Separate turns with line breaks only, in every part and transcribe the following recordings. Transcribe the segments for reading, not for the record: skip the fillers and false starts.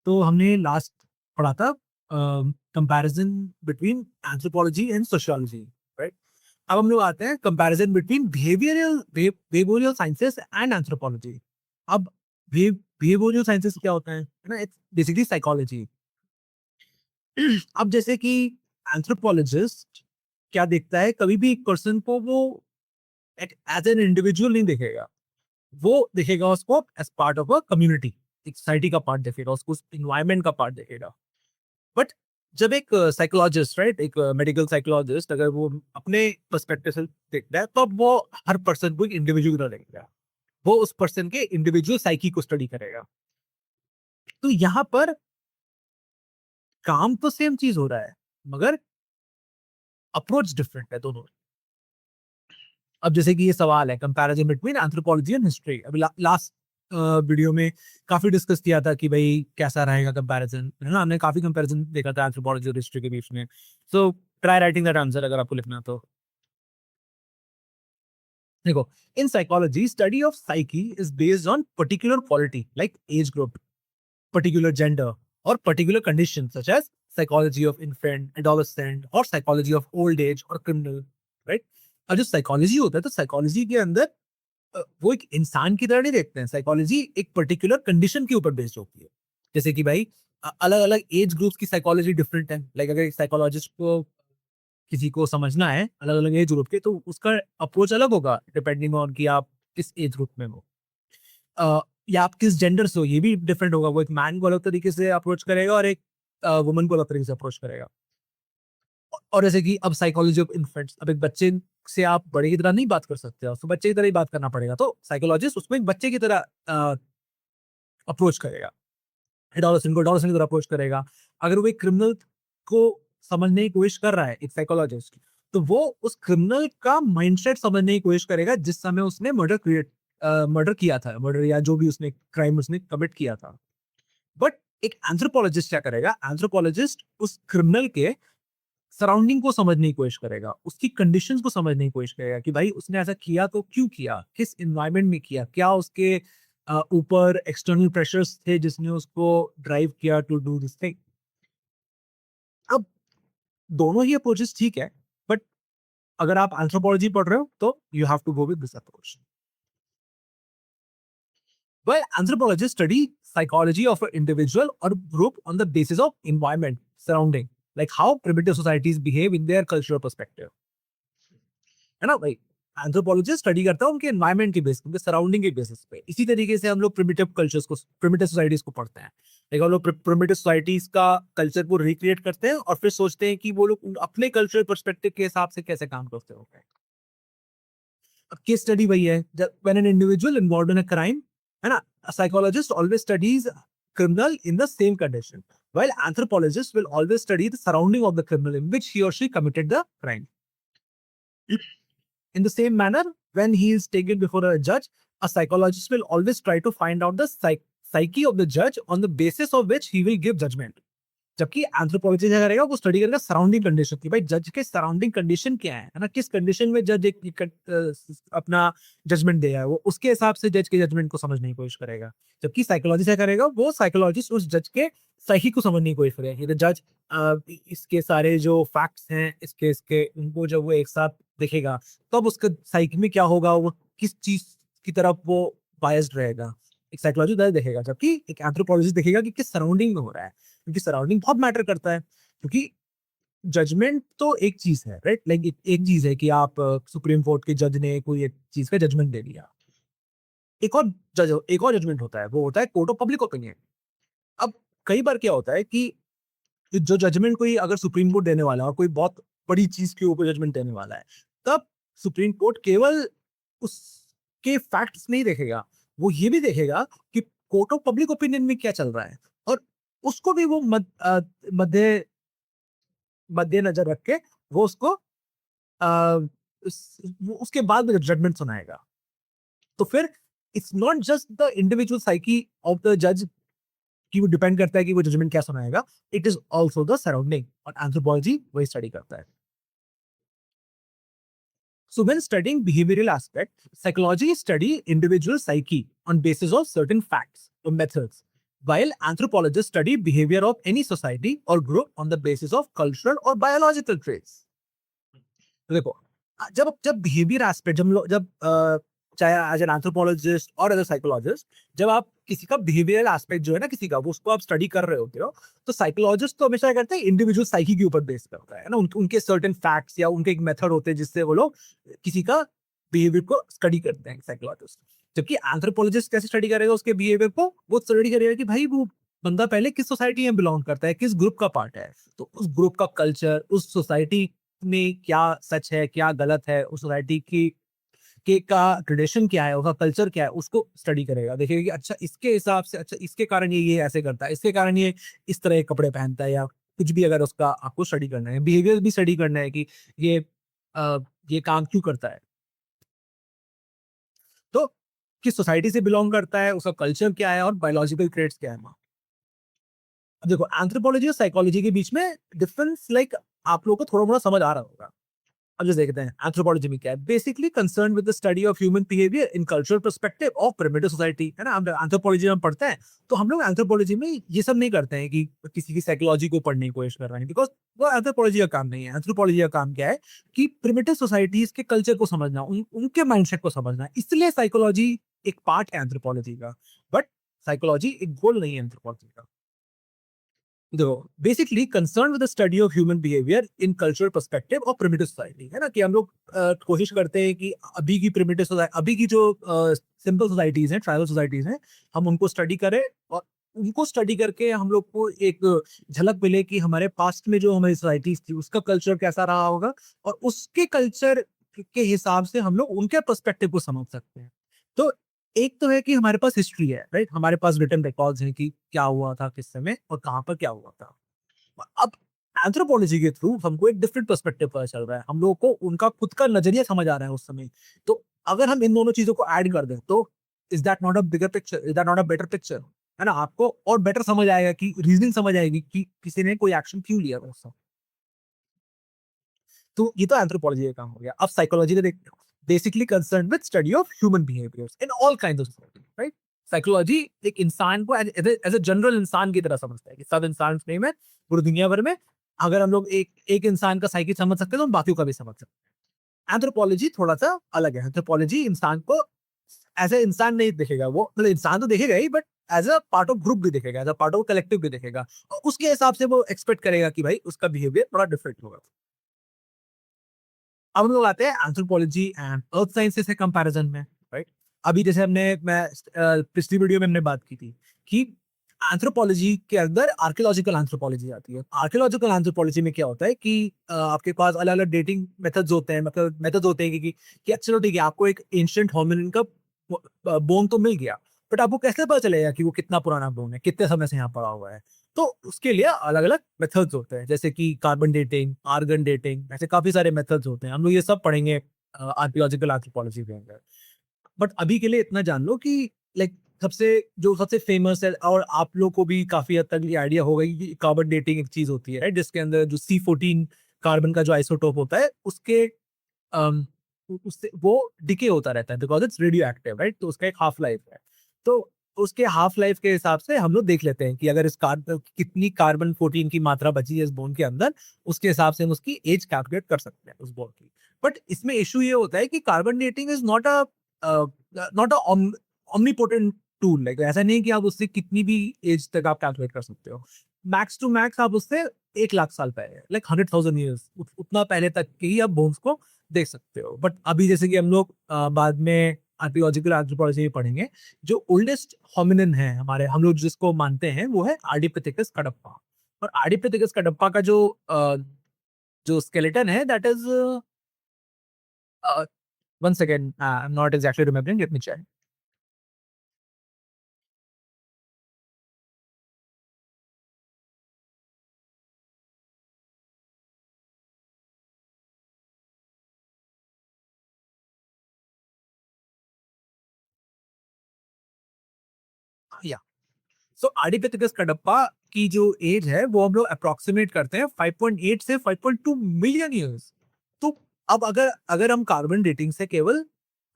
तो हमने लास्ट पढ़ा था comparison between anthropology and sociology, right? अब हम लोग आते हैं comparison between behavioural sciences and anthropology. अब बिहेवियरल साइंसेस क्या होता है ना? It's basically psychology. अब जैसे कि एंथ्रोपोलॉजिस्ट क्या देखता है, कभी भी एक पर्सन को वो एज एन इंडिविजुअल नहीं देखेगा, वो देखेगा उसको as part of a community, एक सोसाइटी का पार्ट देखेगा, उसको उस इन्वायरमेंट का पार्ट देखेगा। बट जब एक साइकोलॉजिस्ट, राइट, एक मेडिकल साइकोलॉजिस्ट अगर वो अपने पर्सपेक्टिव से देखता है, तो अब वो हर पर्सन को एक इंडिविजुअल की तरह देखेगा। वो उस पर्सन के इंडिविजुअल साइकी को स्टडी करेगा। तो यहाँ पर काम तो सेम चीज हो रहा है, मगर अप्रोच डिफरेंट है दोनों। अब जैसे कि ये सवाल है comparison between anthropology and history. अभी लास्ट वीडियो में काफी डिस्कस किया था कि भाई कैसा रहेगा कंपैरिजन, है ना? हमने काफी कंपैरिजन देखा था एंथ्रोपोलॉजी और हिस्ट्री के बीच में। So try writing that answer अगर आपको लिखना है तो। देखो, in psychology study of psyche is based on particular quality like age group, particular gender, or particular conditions such as psychology of infant, adolescent, or psychology of old age or criminal, right? अब जो psychology होता है, तो psychology के अंदर वो एक इंसान की तरह नहीं देखते हैं। साइकोलॉजी एक पर्टिकुलर कंडीशन के ऊपर बेस्ड होती है। जैसे कि भाई अलग अलग एज ग्रुप्स की साइकोलॉजी डिफरेंट है। लाइक अगर एक साइकोलॉजिस्ट को किसी को समझना है अलग अलग एज ग्रुप के, तो उसका अप्रोच अलग होगा डिपेंडिंग ऑन कि आप किस एज ग्रुप में हो। या आप किस जेंडर से हो, ये भी डिफरेंट होगा। वो एक मैन को अलग तरीके से अप्रोच करेगा और एक वुमन को अलग तरीके से अप्रोच करेगा। और जैसे कि अब साइकोलॉजी ऑफ इन्फेंट्स, अब एक बच्चे से आप बड़े की तरह नहीं बात कर सकते, उसको बच्चे की तरह ही बात करना पड़ेगा, तो साइकोलॉजिस्ट उसको एक बच्चे की तरह अप्रोच करेगा। एडोलेसेंट को एडोलेसेंट की तरह अप्रोच करेगा। अगर वो एक क्रिमिनल को समझने की कोशिश कर रहा है एक साइकोलॉजिस्ट, तो वो उस क्रिमिनल का माइंडसेट समझने की कोशिश करेगा जिस समय उसने मर्डर किया था, मर्डर या जो भी उसने क्राइम उसने कमिट किया था। बट एक एंथ्रोपोलॉजिस्ट क्या करेगा? एंथ्रोपोलॉजिस्ट उस क्रिमिनल के सराउंडिंग को समझने की कोशिश करेगा, उसकी कंडीशंस को समझने की कोशिश करेगा कि भाई उसने ऐसा किया तो क्यों किया, किस एनवायरनमेंट में किया, क्या उसके ऊपर एक्सटर्नल प्रेशर्स थे जिसने उसको ड्राइव किया टू डू दिस थिंग। अब दोनों ही अप्रोचेस ठीक है, बट अगर आप एंथ्रोपोलॉजी पढ़ रहे हो तो you have to go with this approach. Well, anthropologists study psychology of an individual or group on the basis of environment, surrounding, like how primitive societies behave in their cultural perspective. है ना भाई? Anthropologist study करता है उनके environment के base, उनके surrounding के basis पे। इसी तरीके से हम लोग प्रिमिटिव कल्चर्स को, प्रिमिटिव सोसाइटीज को पढ़ते हैं। लेकिन हम लोग प्रिमिटिव सोसाइटीज का कल्चर को रिक्रिएट करते हैं और फिर सोचते हैं कि वो लोग अपने कल्चरल पर्सपेक्टिव के हिसाब से कैसे काम करते होंगे। अब केस स्टडी वही है, जब when an individual involved in a crime, है ना, a psychologist always studies criminal in the same condition, while anthropologist will always study the surrounding of the criminal in which he or she committed the crime. In the same manner, when he is taken before a judge, a psychologist will always try to find out the psyche of the judge on the basis of which he will give judgment. जबकि anthropology क्या करेगा? वो study करेगा surrounding condition की, भाई जज के surrounding condition क्या है ना? किस कंडीशन में जज अपना जजमेंट दे रहा है, वो उसके हिसाब से जज के जजमेंट को समझने की कोशिश करेगा। जबकि साइकोलॉजी क्या करेगा? वो साइकोलॉजिस्ट उस जज के सही को समझने की कोशिश करेगा। ये जज इसके सारे जो फैक्ट्स हैं इस केस के, उनको जब वो एक साथ देखेगा, तब उसका साइकी में क्या होगा, वो किस चीज की तरफ वो बायस्ड रहेगा। एक साइकोलॉजी देखेगा, जबकि एक एंथ्रोपोलॉजिस्ट देखेगा कि किस सराउंडिंग में हो रहा है, क्योंकि सराउंडिंग बहुत मैटर करता है। क्योंकि जजमेंट तो एक चीज है, राइट? लाइक एक चीज है कि आप सुप्रीम कोर्ट के जज ने कोई एक चीज का जजमेंट दे दिया। एक और जजमेंट होता है, वो होता है कोर्ट ऑफ पब्लिक ओपिनियन। अब कई बार क्या होता है कि जो जजमेंट कोई अगर सुप्रीम कोर्ट देने वाला है और कोई बहुत बड़ी चीज के ऊपर जजमेंट देने वाला है, तब सुप्रीम कोर्ट केवल उसके फैक्ट्स नहीं देखेगा, वो ये भी देखेगा कि कोर्ट ऑफ पब्लिक ओपिनियन में क्या चल रहा है, और उसको भी वो मध्य मद्देनजर रख के वो उसको वो उसके बाद में जजमेंट सुनाएगा। तो फिर it's not just the individual psyche of the जज कि वो डिपेंड करता है कि वो जजमेंट क्या सुनाएगा, it is also the surrounding, और एंथ्रोपोलॉजी वही स्टडी करता है। So when studying behavioral aspect, psychology study individual psyche on basis of certain facts or methods. while anthropologists study behavior of any society or group on the basis of cultural or biological traits. तो देखो, जब जब behaviour aspect चाहे as an anthropologist और as a psychologist, जब आप किसी का बिहेवियरल एस्पेक्ट जो है ना किसी का, वो उसको आप स्टडी कर रहे होते हो, तो साइकोलॉजिस्ट तो हमेशा करते हैं इंडिविजुअल साइकी के ऊपर बेस करता है ना, उनके सर्टेन फैक्ट्स या उनके एक मेथड होते हैं जिससे वो लोग किसी का बिहेवियर को स्टडी करते हैं साइकोलॉजिस्ट। जबकि एंथ्रोपोलॉजिस्ट कैसे स्टडी करेगा उसके बिहेवियर को, वो स्टडी करेगा कि भाई वो बंदा पहले किस सोसाइटी में बिलोंग करता है, किस ग्रुप का पार्ट है, तो उस ग्रुप का कल्चर, उस सोसाइटी में क्या सच है, क्या गलत है, उस सोसाइटी की के का ट्रेडिशन क्या है, उसका कल्चर क्या है, उसको स्टडी करेगा। देखेगा कि अच्छा इसके हिसाब से, अच्छा इसके कारण ये ऐसे करता है, इसके कारण ये इस तरह के कपड़े पहनता है, या कुछ भी अगर उसका आपको स्टडी करना है, बिहेवियर भी स्टडी करना है कि ये ये काम क्यों करता है, तो किस सोसाइटी से बिलोंग करता है, उसका कल्चर क्या है और बायोलॉजिकल ट्रेट्स क्या है। अब देखो, एंथ्रोपोलॉजी और साइकोलॉजी के बीच में डिफरेंस आप लोगों को थोड़ा मोड़ा समझ आ रहा होगा। अब जो देखते हैं एंथ्रोपोलॉजी में क्या है, basically concern with the study of human behaviour in cultural perspective of primitive society, है ना। हम एंथ्रोपोलॉजी में पढ़ते हैं तो हम लोग एंथ्रोपोलॉजी में ये सब नहीं करते हैं कि किसी की साइकोलॉजी को पढ़ने की कोशिश कर रहे हैं, बिकॉज वो एंथ्रोपोलॉजी का काम नहीं है। एंथ्रोपोलॉजी का काम क्या है कि प्रिमिटिव सोसाइटीज के कल्चर को समझना, उनके माइंडसेट को समझना, इसलिए साइकोलॉजी एक पार्ट है एंथ्रोपोलॉजी का, बट साइकोलॉजी एक गोल नहीं है एंथ्रोपोलॉजी का। देखो, basically concern with the study of human behaviour in cultural perspective of primitive society, है ना, कि हम लोग कोशिश करते हैं कि अभी की प्रिमिटिव सोसाइटी, अभी की जो सिंपल सोसाइटीज हैं, ट्राइबल सोसाइटीज हैं, हम उनको स्टडी करें, और उनको स्टडी करके हम लोग को एक झलक मिले कि हमारे पास्ट में जो हमारी सोसाइटीज थी उसका कल्चर कैसा रहा होगा, और उसके कल्चर के हिसाब से हम लोग उनके पर्सपेक्टिव को समझ सकते हैं। तो एक तो है कि हमारे पास हिस्ट्री है, राइट, हमारे पास रिटन रिकॉर्ड्स हैं कि क्या हुआ था किस समय और कहाँ पर क्या हुआ था। अब एंथ्रोपोलॉजी के थ्रू हमको एक डिफरेंट पर्सपेक्टिव पता चल रहा है, हम लोगों को उनका खुद का नजरिया समझ आ रहा है उस समय। तो अगर हम इन दोनों चीजों को ऐड कर दें तो is that not a bigger picture, is that not a better picture, है ना। आपको और बेटर समझ आएगा कि रीजनिंग समझ आएगी कि किसी ने कोई एक्शन क्यों लिया उस समय। तो ये तो एंथ्रोपोलॉजी का काम हो गया। अब साइकोलॉजी ने basically concern with study of human behaviours in all kinds of society, right. Psychology एक इंसान को एज ए जनरल इंसान की तरह समझता है कि सब इंसान नहीं में, पूरी दुनिया भर में अगर हम लोग एक एक इंसान का साइकी समझ सकते हैं तो हम बाकियों का भी समझ सकते हैं। एंथ्रोपोलॉजी थोड़ा सा अलग है। एंथ्रोपोलॉजी इंसान को एज ए इंसान नहीं देखेगा, वो मतलब इंसान तो देखेगा ही, but as a part of group भी देखेगा, as a part of collective भी देखेगा, और उसके हिसाब से वो एक्सपेक्ट करेगा कि भाई उसका बिहेवियर थोड़ा डिफरेंट होगा। अब हम लोग आते हैं एंथ्रोपोलॉजी एंड अर्थ साइंसेस के कंपैरिजन में, राइट। अभी जैसे मैं पिछली वीडियो में हमने बात की थी कि एंथ्रोपोलॉजी के अंदर आर्कियोलॉजिकल एंथ्रोपोलॉजी आती है। आर्कियोलॉजिकल एंथ्रोपोलॉजी में क्या होता है कि आपके पास अलग अलग डेटिंग मेथड्स होते हैं, मतलब मेथड्स होते हैं कि चलो ठीक है, आपको एक एंशिएंट होमिनिन का बोन तो मिल गया, बट आपको कैसे पता चलेगा कि वो कितना पुराना बोन है, कितने समय से यहाँ पड़ा हुआ है। तो उसके लिए अलग अलग मेथड्स होते हैं, जैसे कि कार्बन डेटिंग, आर्गन डेटिंग, ऐसे काफी सारे मेथड्स होते हैं। हम लोग ये सब पढ़ेंगे आर्कियोलॉजिकल एंथ्रोपोलॉजी के अंदर। बट अभी के लिए इतना जान लो कि लाइक सबसे फेमस है, और आप लोग को भी काफी हद तक ये आइडिया होगा कि कार्बन डेटिंग एक चीज होती है, राइट, जिसके अंदर जो C14 कार्बन का जो आइसोटोप होता है उसके अम, उससे वो डिके होता रहता है, because it's radio active, right. तो उसका एक हाफ लाइफ है। तो उसके हाफ लाइफ के हिसाब से हम लोग देख लेते हैं कि अगर इस कितनी कार्बन 14 की मात्रा बची है इस बोन के अंदर, उसके हिसाब से हम उसकी एज कैलकुलेट कर सकते हैं उस बोन की। बट इसमें इशू ये होता है कि carbon dating is not a omnipotent tool, like ऐसा नहीं कि आप उससे कितनी भी एज तक आप कैलकुलेट कर सकते हो। मैक्स टू मैक्स आप उससे 1 लाख साल पहले, लाइक 100,000 ईयर्स, उतना पहले तक के ही आप बोन्स को देख सकते हो। बट अभी जैसे कि हम लोग बाद में आर्कियोलॉजिकल एंथ्रोपोलॉजी में पढ़ेंगे, जो ओल्डेस्ट होमिनिन है हमारे, हम लोग जिसको मानते हैं, वो है आर्डिपिथेकस कडप्पा। और आर्डिपिथेकस कडप्पा का जो स्केलेटन है, that is 1 second, I am not exactly remembering, let me check. या सो आर्डिपिथेकस कडप्पा की जो एज है वो हम लोग अप्रोक्सीमेट करते हैं 5.8 से 5.2 मिलियन ईयर्स। तो अब अगर अगर हम कार्बन डेटिंग से केवल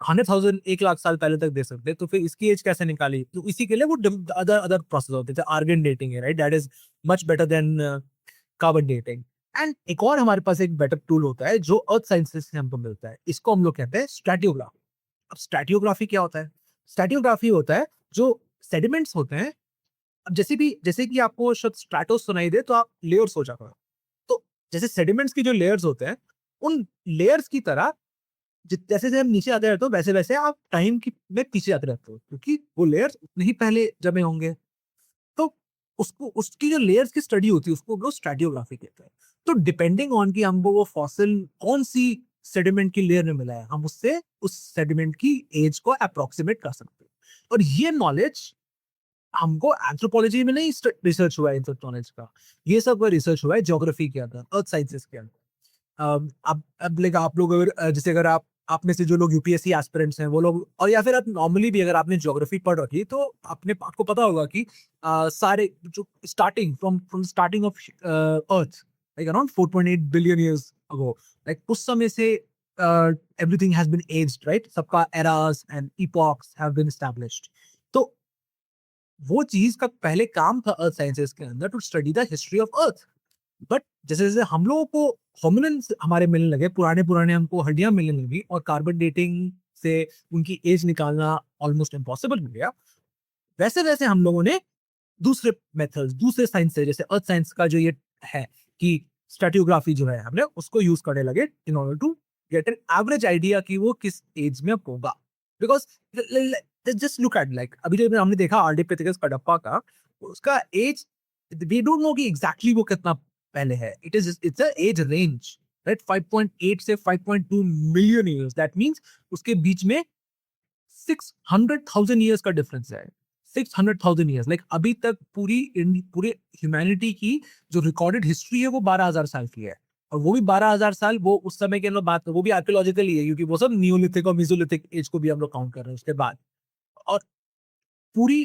100,000 1 लाख साल पहले तक दे सकते हैं, तो फिर इसकी एज कैसे निकाली? तो इसी के लिए वो अदर अदर प्रोसेस होते थे, आर्गन डेटिंग है, right? That is much better than carbon dating. And एक और हमारे पास एक बेटर टूल होता है जो अर्थ साइंसेस से हमको मिलता है, इसको हम लोग कहते हैं स्ट्रैटियोग्राफ। अब स्ट्रैटियोग्राफी क्या होता है? स्ट्रैटियोग्राफी होता है जो सेडिमेंट्स होते हैं। अब जैसे कि आपको शब्द स्ट्रैटोस सुनाई दे तो आप लेयर्स सोचा करो। तो जैसे सेडिमेंट्स की जो लेयर्स होते हैं, उन लेयर्स की तरह जैसे जैसे हम नीचे आते रहते हो, वैसे वैसे आप टाइम की में पीछे जाते रहते हो, क्योंकि वो लेयर्स उतने ही पहले जमे होंगे। तो उसको उसकी जो लेयर्स की स्टडी होती है उसको हम लोग स्ट्रैटियोग्राफी कहते हैं। तो डिपेंडिंग ऑन कि हमको वो फॉसिल कौन सी सेडिमेंट की लेयर में मिला है, हम उससे उस सेडिमेंट की एज को अप्रोक्सीमेट कर सकते हैं। और ये नॉलेज हमको एंथ्रोपोलॉजी में नहीं रिसर्च हुआ है, इन सब नॉलेज का। ये सब रिसर्च हुआ है ज्योग्राफी के अंदर, अर्थ साइंसेस के अंदर। अब लाइक आप लोग अगर जैसे अगर आप में से जो लोग यूपीएससी एस्पिरेंट्स हैं वो लोग, और या फिर आप नॉर्मली भी अगर आपने ज्योग्राफी पढ़ रखी तो आपको पता होगा कि सारे जो starting from starting of earth, like around 4.8 billion years ago, like उस समय से everything has been aged, right? सबका eras and epochs have been established. तो वो चीज का पहले काम था अर्थ साइंसेस के अंदर, to study the history of earth. But जैसे जैसे हम लोगों को होमिनिन्स हमारे मिलने लगे, पुराने पुराने हमको हड्डियां मिलने लगी, और कार्बन डेटिंग से उनकी एज निकालना ऑलमोस्ट इम्पॉसिबल हो गया, वैसे वैसे हम लोगों ने दूसरे मेथड्स, दूसरे साइंस से, जैसे अर्थ साइंस का जो ये है कि स्ट्रैटियोग्राफी जो है, हमने उसको यूज करने लगे in order to get an average idea कि वो किस एज में होगा। Because just look at, like अभी जो हमने देखा आर्डिपिथेकस कडप्पा का, उसका एज वी डोंट नो कि एग्जैक्टली वो कितना पहले है। It's a age range, right? 5.8 से 5.2 मिलियन ईयर्स, दैट मींस उसके बीच में 600,000 ईयर्स का डिफरेंस है। 600,000 ईयर्स, लाइक अभी तक पूरे ह्यूमैनिटी की जो रिकॉर्डेड हिस्ट्री है वो 12,000 साल की है। और वो भी 12,000 साल वो उस समय के अंदर बात, वो भी आर्कियोलॉजिकल ही है, क्योंकि वो सब नियोलिथिक और मेसोलिथिक एज को भी हम लोग काउंट कर रहे हैं उसके बाद। और पूरी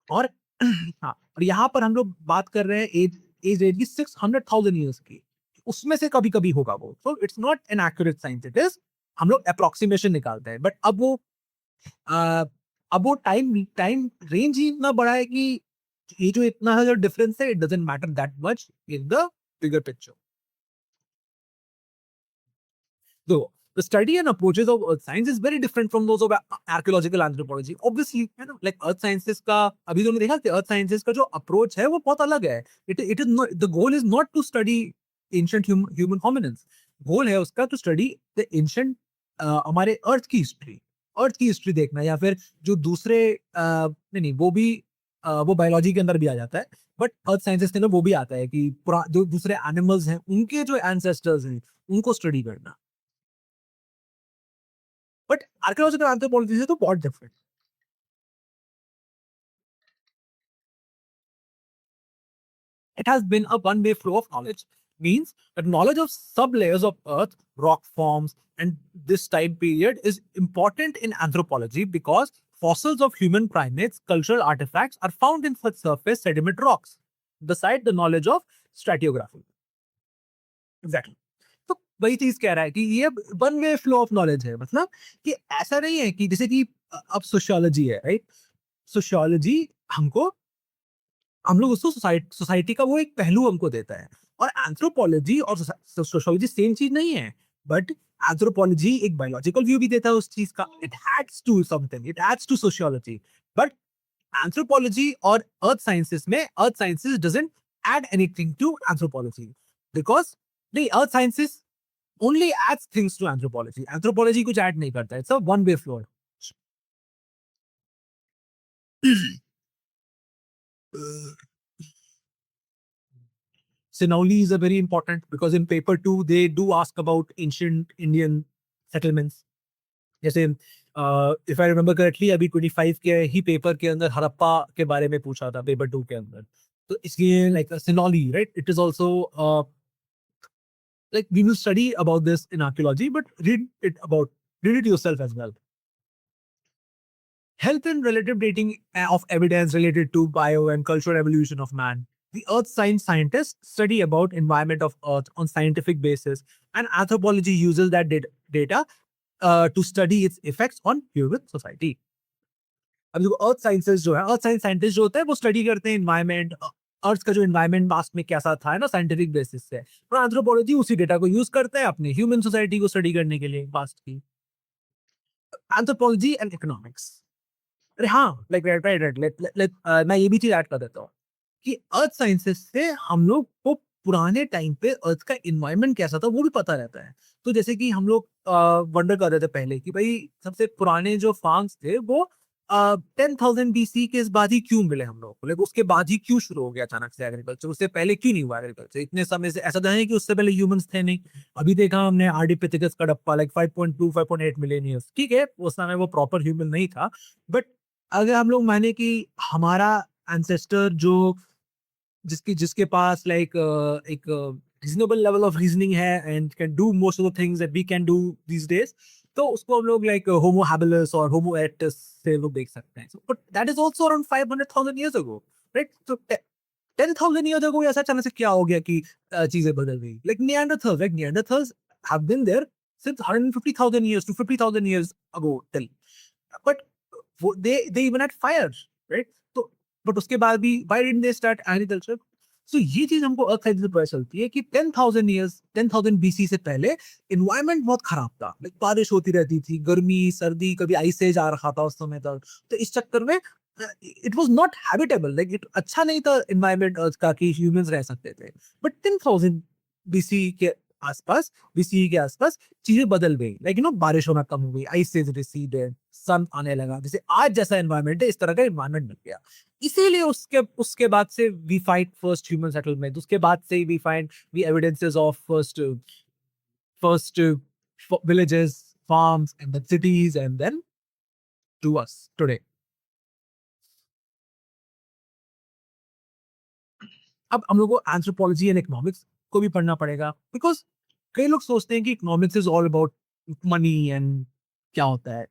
और हाँ, और यहाँ पर हम लोग बात कर रहे हैं एज एज रेंज की 600,000 ईयर्स की। उसमें से कभी कभी होगा वो, so it's not an accurate science, it is हम लोग अप्रोक्सीमेशन निकालते हैं। बट अ, अब वो टाइम टाइम रेंज ही इतना बड़ा है कि ये जो इतना है जो डिफरेंस है, it doesn't matter that much in the bigger picture. So the study and approaches of earth science is very different from those of archaeological anthropology. Obviously, है ना, like earth sciences का अभी तो हमने देखा कि earth sciences का जो approach है वो बहुत अलग है. It is not, the goal is not to study ancient human hominins. गोल है उसका to study the ancient हमारे अर्थ की हिस्ट्री, अर्थ की हिस्ट्री देखना, या फिर जो दूसरे नहीं नहीं वो भी वो बायोलॉजी के अंदर भी आ जाता है, बट अर्थ साइंसेस के अंदर वो भी आता है कि जो दूसरे एनिमल्स हैं उनके जो एंसेस्टर्स हैं उनको स्टडी करना। बट आर्कियोलॉजिकल एंथ्रोपोलॉजी से तो बहुत different. It has been a one-way flow of knowledge. Means that knowledge of sub-layers of Earth, rock forms, and this time period is important in anthropology because fossils of human primates, cultural artifacts are found in such surface sediment rocks, beside the knowledge of stratigraphy. Exactly. तो वही चीज कह रहा है कि ये one way flow of knowledge है, मतलब कि ऐसा नहीं है कि जैसे कि अब सोशियोलॉजी है, राइट? सोशियोलॉजी हमको, हम लोग उसको सोसाइटी का वो एक पहलू हमको देता है। और एंथ्रोपोलॉजी और सोशियोलॉजी सेम चीज नहीं है। बट एंथ्रोपोलॉजी एक बायोलॉजिकल व्यू भी देता है उस चीज का, it heads to something, it heads to sociology. But anthropology और अर्थ साइंसेस में, earth sciences doesn't add anything to anthropology, because नहीं, earth sciences only adds things to anthropology, anthropology कुछ ऐड नहीं करता है, it's a one way flow. Sinauli is a very important, because in paper 2 they do ask about ancient Indian settlements. जैसे if I remember correctly अभी 25 के ही paper के अंदर हड़प्पा के बारे में पूछा था, पेपर 2 के अंदर। तो इसलिए like Sinauli, right, it is also like we will study about this in archaeology, but read it yourself as well. Health and relative dating of evidence related to bio and cultural evolution of man. The earth science scientists study about environment of earth on scientific basis, and anthropology uses that data to study its effects on human society. अब देखो अर्थ sciences जो है, earth science scientist जो होते हैं वो study करते हैं एनवायरनमेंट, अर्थ का जो एनवायरनमेंट पास्ट में कैसा था है ना, साइंटिफिक बेसिस से। और एंथ्रोपोलॉजी उसी डेटा को यूज करते हैं अपने ह्यूमन सोसाइटी को स्टडी करने के लिए पास्ट की। Anthropology and economics. अरे हाँ, like right right right let मैं ये भी चीज ऐड कर देता हूँ कि अर्थ साइंसेस से हम लोग को पुराने टाइम पे अर्थ का एनवायरनमेंट कैसा था वो भी पता रहता है। तो जैसे कि हम लोग वंडर कर रहे थे पहले कि भाई सबसे पुराने जो फार्म्स थे वो 10,000 बीसी के इस बाद ही क्यों मिले हम लोग को, लाइक उसके बाद ही क्यों शुरू हो गया अचानक से एग्रीकल्चर, उससे पहले क्यों नहीं हुआ एग्रीकल्चर इतने समय से। ऐसा तो है कि उससे पहले ह्यूमंस थे नहीं। अभी देखा हमने आर्डिपिथेकस का डप्पा लाइक 5.2 5.8 मिलियन ईयर्स, ठीक है उस समय वो प्रॉपर ह्यूमन नहीं था। बट अगर हम लोग माने कि हमारा एंसेस्टर जो जिसकी जिसके पास लाइक एक रीजनेबल लेवल ऑफ रीजनिंग है and can do most of the things that we can do these days, तो उसको हम लोग लाइक होमो हैबिलिस और होमो इरेक्टस से लोग देख सकते हैं। But that is also around 500,000 years ago, right? तो 10,000 इयर्स अगो ऐसा अचानक से क्या हो गया कि चीजें बदल गई। Like Neanderthals have been there since 150,000 years to 50,000 years ago till, but they even had fire, right? तो बट उसके बाद भी why didn't they start agriculture? सो ये चीज हमको अर्थ साइंस से पता चलती है कि 10,000 बीसी से पहले इन्वायरमेंट बहुत खराब था। लाइक बारिश होती रहती थी, गर्मी सर्दी, कभी आइस एज आ रहा था उस समय तक। तो इस चक्कर में it was not habitable, like it अच्छा नहीं था इन्वायरमेंट अर्थ का कि ह्यूमंस रह सकते थे। बट 10,000 बीसी के आसपास, बीसी के आसपास चीजें बदल गई। लाइक बारिश होना कम हो गई, आइस एज रिसीडेड, सन आने लगा, जैसे आज जैसा एनवायरमेंट है इस तरह का एनवायरमेंट मिल गया। इसीलिए उसके उसके बाद से we find first human settlement, उसके बाद से we find we evidences of first villages, farms and then cities and then to us today. अब हम लोग को एंथ्रोपोलॉजी एंड इकोनॉमिक्स को भी पढ़ना पड़ेगा, बिकॉज कई लोग सोचते हैं कि economics is all about money and क्या होता है,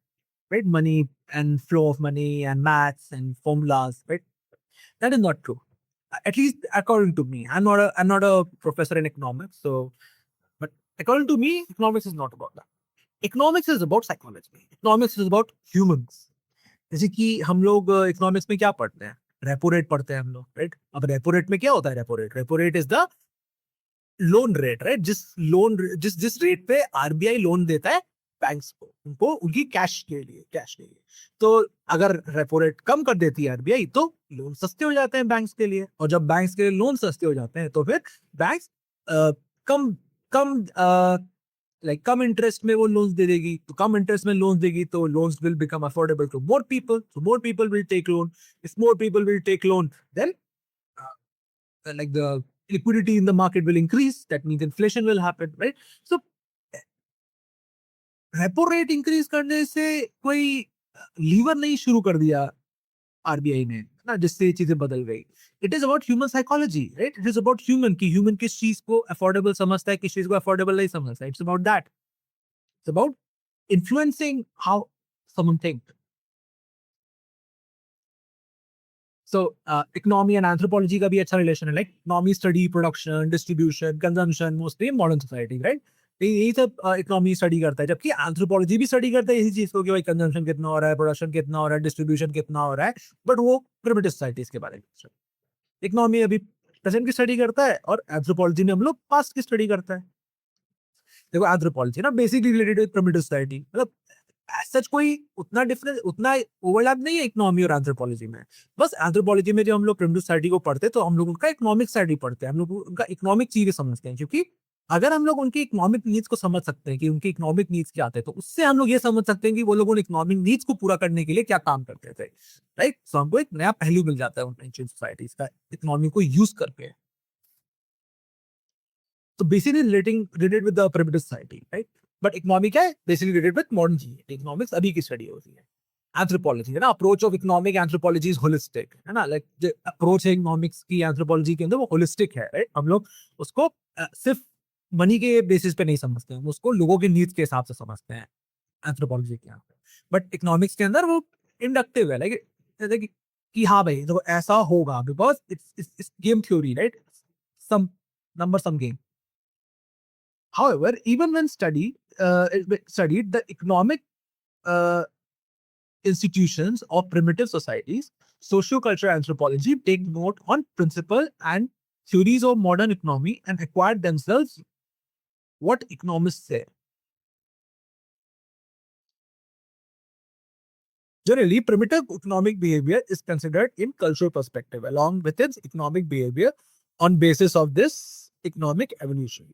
right? Money and flow of money and maths and formulas, right? That is not true, at least according to me. I'm not a professor in economics, so but according to me, economics is not about that. Economics is about psychology. Economics is about humans. जैसे कि हम लोग economics में क्या पढ़ते हैं, repo rate पढ़ते हैं हम लोग, राइट? अब रेपो रेट में क्या होता है? Repo rate is the loan rate, right? जिस जिस रेट पे आरबीआई लोन देता है बैंक्स को, उनको उनकी कैश के लिए। तो अगर रेपो रेट कम कर देती है आरबीआई तो लोन सस्ते हो जाते हैं बैंक्स के लिए, और जब बैंक्स के लिए लोन सस्ते हो जाते हैं तो फिर बैंक्स कम कम लाइक कम इंटरेस्ट में वो लोन्स दे देगी। तो कम इंटरेस्ट में लोन्स देगी तो loans will become affordable to more people, so more people will take loan. If more people will take loan, then like the liquidity in the market will increase, that means inflation will happen, right? So repo rate increase करने से कोई liver नहीं शुरू कर दिया RBI ने ना, जिससे ये चीजें बदल गई। It is about human psychology, right? It is about human की ह्यूमन किस चीज को अफोर्डेबल समझता है, किस चीज को अफोर्डेबल नहीं समझता है। It's about that, it's about influencing how someone think. So economy and anthropology का भी अच्छा रिलेशन है। Like economy study production, distribution, consumption, mostly modern society, right? यही सब इकोनॉमी स्टडी करता है, जबकि एंथ्रोपोलॉजी भी स्टडी करता है इसी चीज को कि भाई कंजम्पशन कितना हो रहा है, प्रोडक्शन कितना हो रहा है, डिस्ट्रीब्यूशन कितना हो रहा है। बट वो प्रिमिटिव सोसाइटीज के बारे में। इकोनॉमी अभी प्रेजेंट की स्टडी करता है और एंथ्रोपोलॉजी में हम लोग पास्ट की स्टडी करता है। देखो एंथ्रोपोलॉजी ना basically related with primitive society, मतलब सच कोई उतना डिफरेंस, उतना ओवरलैप नहीं है इकोनॉमी और एंथ्रोपोलॉजी में। बस एंथ्रोपोलॉजी में जब हम लोग प्रिमिटिव सोसाइटी को पढ़ते हैं तो हम लोग उनका इकोनॉमिक साइड ही पढ़ते हैं, हम लोग उनका इकोनॉमिक चीजें समझते हैं। क्योंकि अगर हम लोग उनकी इकोनॉमिक नीड्स को समझ सकते हैं कि उनकी इकोनॉमिक नीड्स क्या आते हैं, तो उससे हम लोग ये समझ सकते हैं कि वो लोग उन इकोनॉमिक नीड्स को पूरा करने के लिए क्या काम करते थे, राइट? सो हमको एक नया पहलू मिल जाता है उन एंशिएंट सोसाइटीज का इकोनॉमी को यूज करके। तो basically related with the primitive society, right? But economy क्या है? बेसिकली रिलेटेड विद मॉडर्न चीजें। इकोनॉमिक्स अभी की स्टडी होती है। एंथ्रोपोलॉजी है ना, approach of economic anthropology is holistic, है ना? लाइक जो अप्रोच है इकोनॉमिक्स की एंथ्रोपोलॉजी के अंदर वो होलिस्टिक है, राइट? हम लोग उसको सिर्फ मनी के बेसिस पे नहीं समझते हैं, हम उसको लोगों के नीड्स के हिसाब से समझते हैं एंथ्रोपोलॉजी के यहाँ पे। बट इकोनॉमिक्स के अंदर वो इंडक्टिव है, लाइक कि हाँ भाई तो ऐसा होगा, because it's game theory, right? Sum number sum game. However, even when studied, the economic uh, institutions of primitive societies, sociocultural anthropology take note on principle and theories of modern economy and acquired themselves what economists say. Generally, primitive economic behavior is considered in cultural perspective along with its economic behavior on basis of this economic evolution.